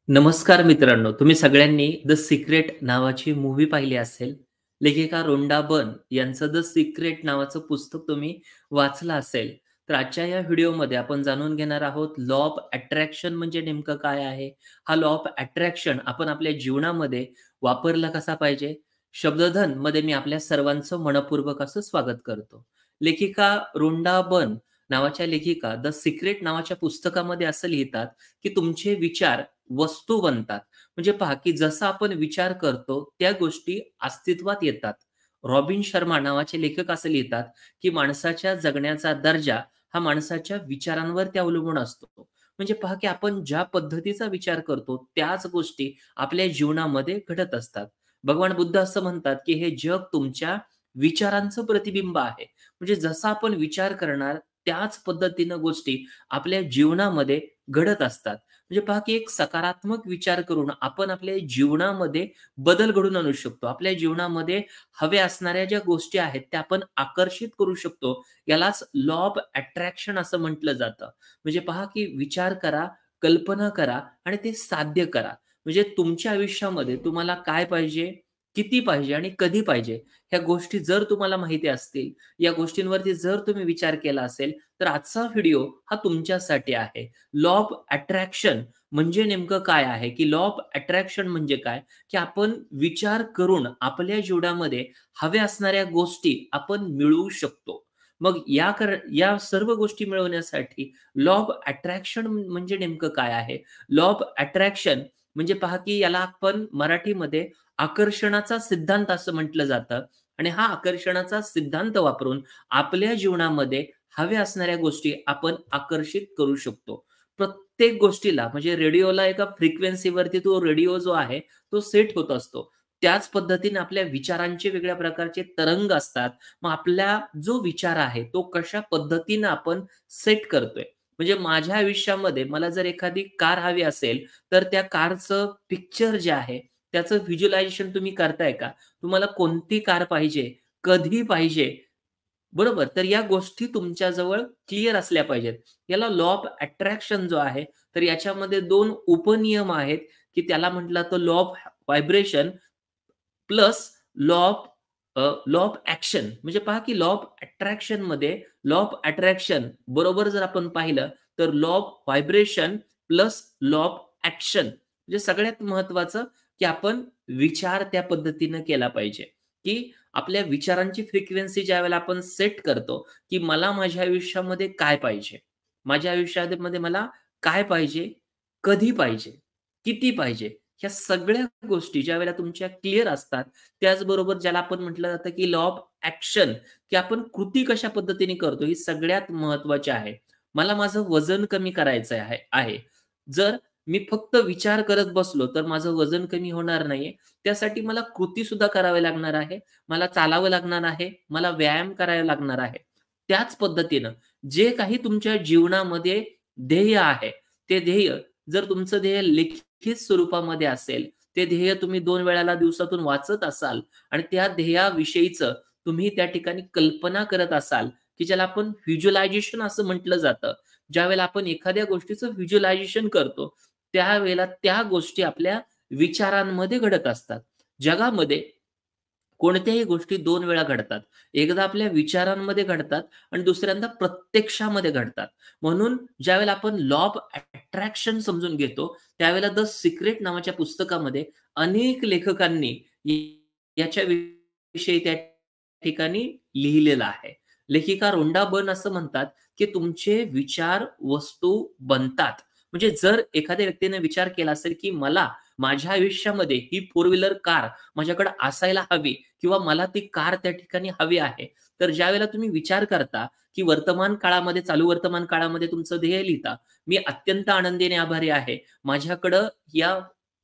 नमस्कार मित्रांनो, तुम्ही सगळ्यांनी द सिक्रेट नावाची मूव्ही पाहिली असेल. लेखिका रोंडा बर्न यांचं द सिक्रेट नावाचं पुस्तक तुम्ही वाचलं असेल. तर आजच्या या व्हिडिओमध्ये आपण जाणून घेणार आहोत लॉ ऑफ अट्रॅक्शन म्हणजे नेमकं काय आहे? हा लॉ ऑफ अट्रॅक्शन आपण आपल्या जीवनामध्ये वापरला कसा पाहिजे? शब्दधनमध्ये मी आपल्या सर्वांचं मनःपूर्वक असं स्वागत करतो. लेखिका रोंडा बर्न नावाच्या लेखिका द सिक्रेट नावाच्या पुस्तकामध्ये असं लिहितात, की तुमचे विचार वस्तू बनतात. म्हणजे पहा, की जसा आपण विचार करतो, त्या गोष्टी अस्तित्वात येतात. रॉबिन शर्मा नावाचे लेखक असं लिहितात, की माणसाच्या जगण्याचा दर्जा हा माणसाच्या विचारांवरती अवलंबून असतो. म्हणजे पहा, की आपण ज्या पद्धतीचा विचार करतो, त्याच गोष्टी आपल्या जीवनामध्ये घडत असतात. भगवान बुद्ध असं म्हणतात, की हे जग तुमच्या विचारांचं प्रतिबिंब आहे. म्हणजे जसा आपण विचार करणार, त्याच पद्धतीनं गोष्टी आपल्या जीवनामध्ये घडत असतात. म्हणजे पहा की एक सकारात्मक विचार करून आपण आपल्या जीवनामध्ये बदल घडवून आणू शकतो. आपल्या जीवनामध्ये हव्या असणाऱ्या ज्या गोष्टी आहेत, त्या आपण आकर्षित करू शकतो. यालाच लॉ ऑफ अट्रॅक्शन असं म्हटलं जातं. म्हणजे पहा की विचार करा, कल्पना करा आणि ते साध्य करा. म्हणजे तुमच्या आयुष्यामध्ये तुम्हाला काय पाहिजे, किती पाहिजे आणि कधी पाहिजे, ह्या गोष्टी जर तुम्हाला माहिती असतील, या गोष्टींवरती जर तुम्ही विचार केला असेल, तर आजचा व्हिडिओ हा तुमच्यासाठी आहे. लॉ ऑफ अट्रॅक्शन म्हणजे नेमकं काय आहे, की लॉ ऑफ अट्रॅक्शन म्हणजे काय, की आपण विचार करून आपल्या जीवनामध्ये हव्या असणाऱ्या गोष्टी आपण मिळवू शकतो. मग या सर्व गोष्टी मिळवण्यासाठी लॉ ऑफ अट्रॅक्शन म्हणजे नेमकं काय आहे? लॉ ऑफ अट्रॅक्शन म्हणजे पहा, की याला आपण मराठीमध्ये आकर्षणाचा सिद्धांत असं म्हटलं जातं आणि हा आकर्षणाचा सिद्धांत वापरून आपल्या जीवनामध्ये हव्या असणाऱ्या गोष्टी आपण आकर्षित करू शकतो. प्रत्येक गोष्टीला म्हणजे रेडिओला एका फ्रिक्वेन्सीवरती तो रेडिओ जो आहे, तो सेट होत असतो. त्याच पद्धतीने आपल्या विचारांचे वेगळ्या प्रकारचे तरंग असतात. मग आपला जो विचार आहे, तो कशा पद्धतीनं आपण सेट करतोय. म्हणजे माझ्या आयुष्यामध्ये मला जर एखादी कार हवी असेल, तर त्या कारचं पिक्चर जे आहे, त्याचं व्हिज्युअलायझेशन तुम्ही करताय का? तुम्हाला कोणती कार पाहिजे? कधी पाहिजे? बरोबर. तर या गोष्टी तुमच्याजवळ क्लिअर असल्या पाहिजेत. याला लॉ ऑफ अट्रॅक्शन जो आहे, तर याच्यामध्ये 2 उपनियम आहेत, की त्याला म्हटलं तर law of vibration plus law of law of action. म्हणजे पहा, की लॉ ऑफ अट्रॅक्शनमध्ये लॉ ऑफ अट्रॅक्शन बरोबर जर आपण पाहिलं, तर law of vibration plus law of action. म्हणजे सगळ्यात महत्त्वाचं, की आपण विचार त्या पद्धतीनं केला पाहिजे, की आपल्या विचारांची फ्रिक्वेन्सी ज्यावेळेला आपण सेट करतो, की मला माझ्या आयुष्यामध्ये काय पाहिजे? माझ्या आयुष्यामध्ये मला काय पाहिजे? कधी पाहिजे? किती पाहिजे? ह्या सगळ्या गोष्टी ज्यावेळेला तुमच्या क्लिअर असतात, त्याचबरोबर ज्याला आपण म्हटलं जातं, की लॉ ऑफ ॲक्शन, की आपण कृती कशा पद्धतीने करतो, ही सगळ्यात महत्त्वाची आहे. मला माझं वजन कमी करायचं आहे. जर मी फक्त विचार करत बसलो, तर माझं वजन कमी होणार नाहीये. त्यासाठी मला कृतीसुद्धा करावी लागणार आहे. मला चालावं लागणार आहे. मला व्यायाम करायला लागणार आहे. त्याच पद्धतीनं जे काही तुमच्या जीवनामध्ये ध्येय आहे, ते ध्येय जर तुमचं ध्येय लिखित स्वरूपामध्ये असेल, ते ध्येय तुम्ही 2 वेळाला दिवसातून वाचत असाल आणि त्या ध्येयाविषयीचं तुम्ही त्या ठिकाणी कल्पना करत असाल, की ज्याला आपण व्हिज्युअलायझेशन असं म्हटलं जातं. ज्यावेळेला आपण एखाद्या गोष्टीचं व्हिज्युअलायझेशन करतो, त्यावेळेला त्या गोष्टी आपल्या विचारांमध्ये घडत असतात. जगामध्ये कोणत्याही गोष्टी 2 वेळा घडतात. एकदा आपल्या विचारांमध्ये घडतात आणि दुसऱ्यांदा प्रत्यक्षामध्ये घडतात. म्हणून ज्यावेळेला आपण लॉ ऑफ अट्रॅक्शन समजून घेतो, त्यावेळेला द सिक्रेट नावाच्या पुस्तकामध्ये अनेक लेखकांनी याच्या विषयी त्या ठिकाणी लिहिलेलं आहे. लेखिका रोंडा बर्न असं म्हणतात, की तुमचे विचार वस्तू बनतात. म्हणजे जर एखाद्या व्यक्तीने विचार केला असेल, की मला माझ्या आयुष्यामध्ये ही फोर व्हीलर कार माझ्याकडे असायला हवी किंवा मला ती कार त्या ठिकाणी हवी आहे. तर ज्यावेळेला तुम्ही विचार करता, की वर्तमान काळामध्ये, चालू वर्तमान काळामध्ये तुमचं ध्येय लिहिता, मी अत्यंत आनंदीने आभारी आहे. माझ्याकडं या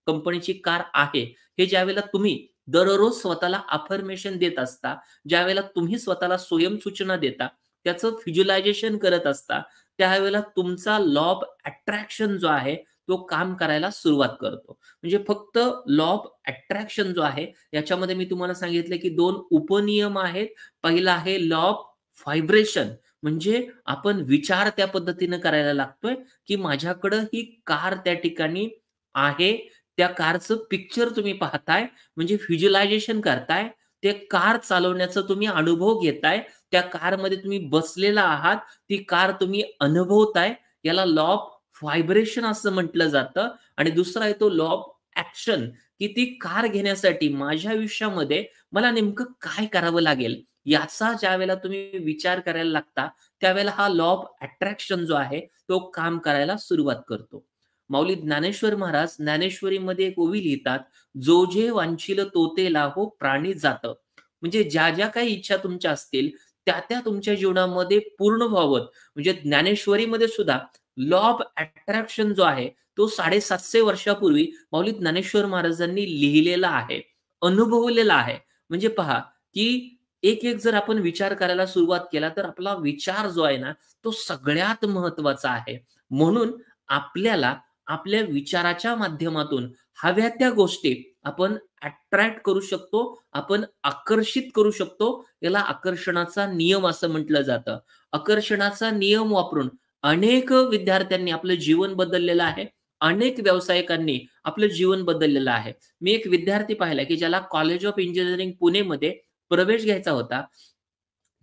कंपनीची कार आहे. हे ज्यावेळेला तुम्ही दररोज स्वतःला अफर्मेशन देत असता, ज्यावेळेला तुम्ही स्वतःला स्वयंसूचना देता, त्याचं व्हिज्युअलायझेशन करत असता, त्यावेळेला तुमचा लॉ ऑफ अट्रॅक्शन जो आहे, तो काम करायला सुरुवात करतो. म्हणजे फक्त लॉ ऑफ अट्रॅक्शन जो आहे, याच्यामध्ये मी तुम्हाला सांगितलं, की 2 उपनियम आहेत. पहिला आहे लॉ ऑफ व्हायब्रेशन म्हणजे आपण विचार त्या पद्धतीनं करायला लागतोय, की माझ्याकडं ही कार त्या ठिकाणी आहे त्या कारचं पिक्चर तुम्ही पाहताय, म्हणजे व्हिज्युअलायझेशन करताय. ते कार चालवण्याचा तुम्ही अनुभव घेताय. त्या कारमध्ये तुम्ही बसलेला आहात. ती कार तुम्ही अनुभवताय. याला लॉ ऑफ व्हायब्रेशन असं म्हटलं जातं. आणि दुसरा आहे तो लॉ ऑफ ॲक्शन, की ती कार घेण्यासाठी माझ्या आयुष्यामध्ये मला नेमकं काय करावं लागेल? याचा ज्यावेळेला तुम्ही विचार करायला लागता, त्यावेळेला हा लॉ ऑफ अट्रॅक्शन जो आहे, तो काम करायला सुरुवात करतो. माऊली ज्ञानेश्वर महाराज ज्ञानेश्वरीमध्ये एक ओवी लिहितात, "जो जे वांछील तो ते लाहो प्राणी जातं." म्हणजे ज्या काही इच्छा तुमच्या असतील, त्या तुमच्या जीवनामध्ये पूर्ण व्हावं. म्हणजे ज्ञानेश्वरीमध्ये सुद्धा लॉ ऑफ अट्रॅक्शन जो आहे, तो 750 वर्षापूर्वी माऊली ज्ञानेश्वर महाराजांनी लिहिलेला आहे, अनुभवलेला आहे. म्हणजे पहा, की एक-एक जर आपण विचार करायला सुरुवात केला, तर आपला विचार जो आहे ना, तो सगळ्यात महत्त्वाचा आहे. म्हणून आपल्याला आपल्या विचाराच्या माध्यमातून हव्या त्या गोष्टी आपण अट्रॅक्ट करू शकतो, आपण आकर्षित करू शकतो. याला आकर्षणाचा नियम असं म्हटलं जातं. आकर्षणाचा नियम वापरून अनेक विद्यार्थ्यांनी आपलं जीवन बदललेलं आहे. अनेक व्यावसायिकांनी आपलं जीवन बदललेलं आहे. मी एक विद्यार्थी पाहिला, की ज्याला कॉलेज ऑफ इंजिनिअरिंग पुणेमध्ये प्रवेश घ्यायचा होता.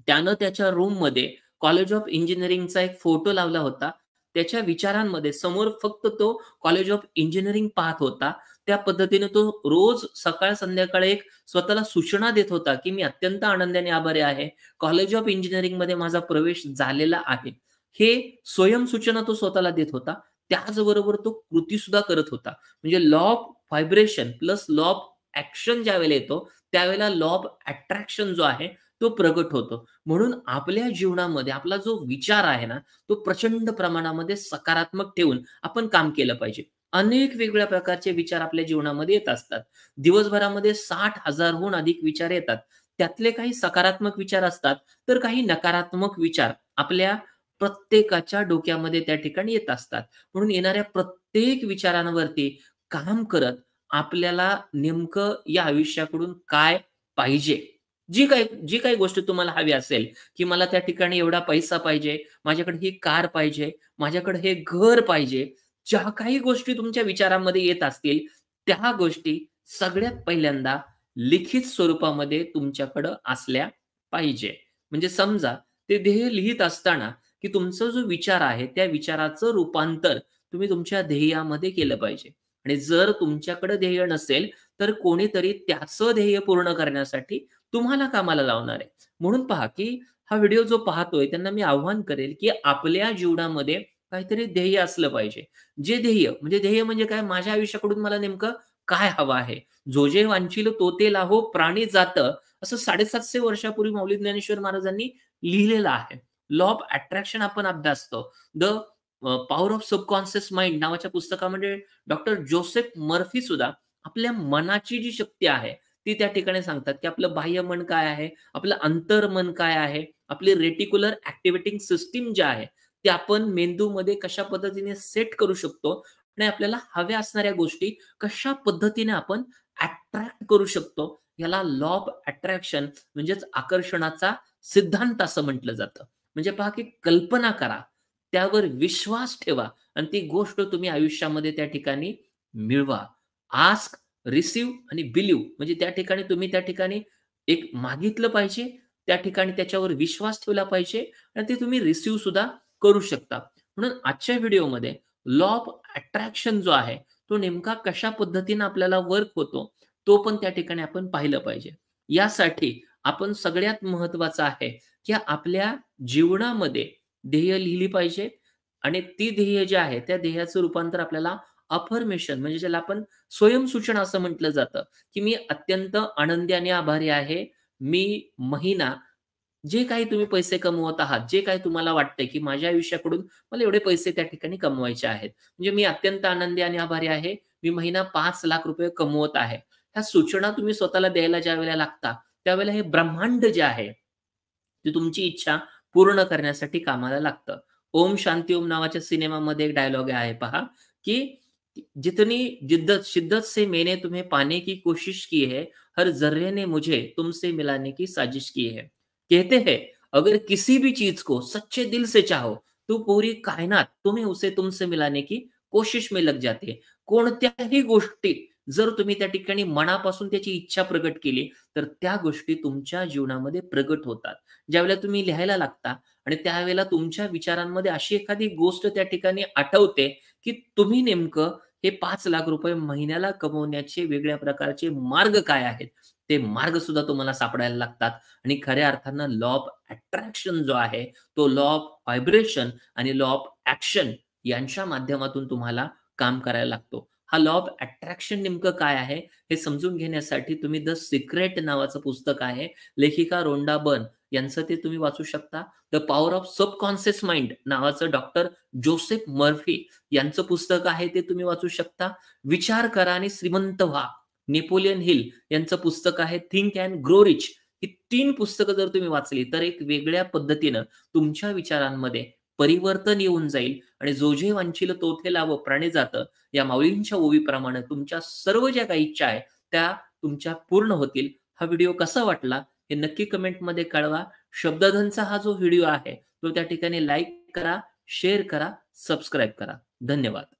त्यानं त्याच्या रूममध्ये कॉलेज ऑफ इंजिनिअरिंगचा एक फोटो लावला होता. त्याच्या विचारांमध्ये समोर फक्त तो कॉलेज ऑफ इंजिनिअरिंग पाहत होता. त्या पद्धतीने तो रोज सकाळ-संध्याकाळ एक स्वतःला सूचना देत होता, की मी अत्यंत आनंदाने आभारी आहे. कॉलेज ऑफ इंजिनिअरिंगमध्ये माझा प्रवेश झालेला आहे. हे स्वयंसूचना तो स्वतःला देत होता. त्याचबरोबर तो कृतीसुद्धा करत होता. म्हणजे law of vibration plus law of action ज्यावेळेला येतो, त्यावेळेला लॉ ऑफ अट्रॅक्शन जो आहे, तो प्रगट होतो. म्हणून आपल्या जीवनामध्ये आपला जो विचार आहे ना, तो प्रचंड प्रमाणामध्ये सकारात्मक ठेवून आपण काम केलं पाहिजे. अनेक वेगवेगळ्या प्रकारचे विचार आपल्या जीवनामध्ये येत असतात. दिवसभरामध्ये 60,000 हून अधिक विचार येतात. त्यातले काही सकारात्मक विचार असतात, तर काही नकारात्मक विचार आपल्या प्रत्येकाच्या डोक्यामध्ये त्या ठिकाणी येत असतात. म्हणून येणाऱ्या प्रत्येक विचारांवरती काम करत आपल्याला नेमकं या आयुष्याकडून काय पाहिजे? जी काही गोष्ट तुम्हाला हवी असेल, की मला त्या ठिकाणी एवढा पैसा पाहिजे, माझ्याकडे ही कार पाहिजे, माझ्याकडे हे घर पाहिजे. ज्या काही गोष्टी तुमच्या विचारामध्ये येत असतील, त्या गोष्टी सगळ्यात पहिल्यांदा लिखित स्वरूपामध्ये तुमच्याकडं असल्या पाहिजे. म्हणजे समजा ते ध्येय लिहीत असताना, की तुमचा जो विचार आहे, त्या विचाराचं रूपांतर तुम्ही तुमच्या ध्येयामध्ये केलं पाहिजे. आणि जर तुमच्याकडे ध्येय नसेल, तर कोणीतरी त्याचं ध्येय पूर्ण करण्यासाठी तुम्हाला कामाला लावणार आहे. म्हणून पहा, की हा व्हिडिओ जो पाहतोय त्यांना मी आव्हान करेल, की आपल्या जीवनामध्ये काहीतरी ध्येय असलं पाहिजे. ध्येय म्हणजे काय? माझ्या आयुष्याकडून मला नेमकं काय हवं आहे? "जो जे वांछील तो ते लाहो प्राणी जातं" असं 750 वर्षापूर्वी माऊली ज्ञानेश्वर महाराजांनी लिहिलेलं आहे. लॉ ऑफ अट्रॅक्शन आपण अभ्यासतो. The power of subconscious mind नावाच्या पुस्तकामध्ये डॉक्टर जोसेफ मर्फी सुद्धा आपल्या मनाची जी शक्ती आहे, ती त्या ठिकाणी सांगतात, की आपलं बाह्य मन काय आहे, आपलं अंतर्मन काय आहे, आपली रेटिक्युलर ॲक्टिव्हेटिंग सिस्टम जी आहे, ती आपण मेंदूमध्ये कशा पद्धतीने सेट करू शकतो आणि आपल्याला हव्या असणाऱ्या गोष्टी कशा पद्धतीने आपण अट्रॅक्ट करू शकतो. याला लॉ ऑफ अट्रॅक्शन म्हणजेच आकर्षणाचा सिद्धांत असं म्हटलं जातं. म्हणजे पहा, की कल्पना करा, त्यावर विश्वास ठेवा आणि ती गोष्ट तुम्ही आयुष्यामध्ये त्या ठिकाणी मिळवा. आस्क, रिसीव्ह आणि बिलीव्ह म्हणजे त्या ठिकाणी तुम्ही त्या ठिकाणी एक मागितलं पाहिजे, त्या ठिकाणी त्याच्यावर विश्वास ठेवला पाहिजे आणि ते तुम्ही रिसीव्ह सुद्धा करू शकता. म्हणून आजच्या व्हिडिओमध्ये लॉ ऑफ अट्रॅक्शन जो आहे, तो नेमका कशा पद्धतीने आपल्याला वर्क होतो, तो पण त्या ठिकाणी आपण पाहिलं पाहिजे. यासाठी आपण सगळ्यात महत्त्वाचं आहे, की आपल्या जीवनामध्ये ध्येय लिहिली पाहिजे आणि ती ध्येय जी आहे, त्या ध्येयाचं रूपांतर आपल्याला अफर्मेशन म्हणजे ज्याला आपण स्वयंसूचना असं म्हटलं जातं, की मी अत्यंत आनंदी आणि आभारी आहे. मी महिना जे काही तुम्ही पैसे कमवत आहात, जे काही तुम्हाला वाटतंय, की माझ्या आयुष्याकडून मला एवढे पैसे त्या ठिकाणी कमवायचे आहेत. म्हणजे मी अत्यंत आनंदी आणि आभारी आहे. मी महिना ₹5,00,000 कमवत आहे. ह्या सूचना तुम्ही स्वतःला द्यायला ज्यावेळेला लागता, त्यावेळेला हे ब्रह्मांड जे आहे, ते तुमची इच्छा पूर्ण करण्यासाठी कामाला लागतं. ओम शांती ओम नावाच्या सिनेमामध्ये एक डायलॉग आहे पहा, की जितनी जिद्दत शिद्दत से मैंने तुम्हें पाने की कोशिश की है, हर ज़र्रे ने मुझे तुमसे मिलाने की साजिश की है. कहते हैं, अगर किसी भी चीज़ को सच्चे दिल से चाहो, तो पूरी कायनात तुम्हें उसे तुमसे मिलाने की कोशिश में लग जाती है. कोणत्याही गोष्टी जर तुम्ही त्या ठिकाणी मनापासून त्याची इच्छा प्रकट केली, तर त्या गोष्टी तुमच्या जीवनामध्ये प्रगट होतात. ज्यावेळेला तुम्ही लिहायला लागता आणि त्यावेळेला तुमच्या विचारांमध्ये अशी एखादी गोष्ट त्या ठिकाणी आठवते, की तुम्ही नेमकं हे ₹5,00,000 महिन्याला कमवण्याचे वेगळ्या प्रकारचे मार्ग काय आहेत? ते मार्ग सुद्धा तुम्हाला सापडायला लागतात आणि खऱ्या अर्थानं लॉ ऑफ अट्रॅक्शन जो आहे, तो लॉ ऑफ व्हायब्रेशन आणि लॉ ऑफ ॲक्शन यांच्या माध्यमातून तुम्हाला काम करायला लागतो. हा लॉ ऑफ अट्रॅक्शन नेमकं काय आहे, हे समजून घेण्यासाठी तुम्ही द सिक्रेट नावाचं पुस्तक आहे. लेखिका रोंडा बर्न यांचं ते तुम्ही वाचू शकता. The power of subconscious mind नावाचं डॉक्टर जोसेफ मर्फी यांचं पुस्तक आहे, ते तुम्ही वाचू शकता. विचार करा आणि श्रीमंत व्हा. नेपोलियन हिल यांचं पुस्तक आहे थिंक अँड ग्रो रिच. ही 3 पुस्तकं जर तुम्ही वाचली, तर एक वेगळ्या पद्धतीनं तुमच्या विचारांमध्ये परिवर्तन येऊन जाईल आणि "जो जे वांछील तोथे लाभो प्राणी जातं" या माऊलींच्या ओवीप्रमाणे तुमच्या सर्व ज्या काही इच्छा आहेत, त्या तुमच्या पूर्ण होतील. हा व्हिडिओ कसा वाटला हे नक्की कमेंटमध्ये कळवा. शब्दधनचा हा जो व्हिडिओ आहे, तो त्या ठिकाणी लाईक करा, शेअर करा, सबस्क्राईब करा. धन्यवाद.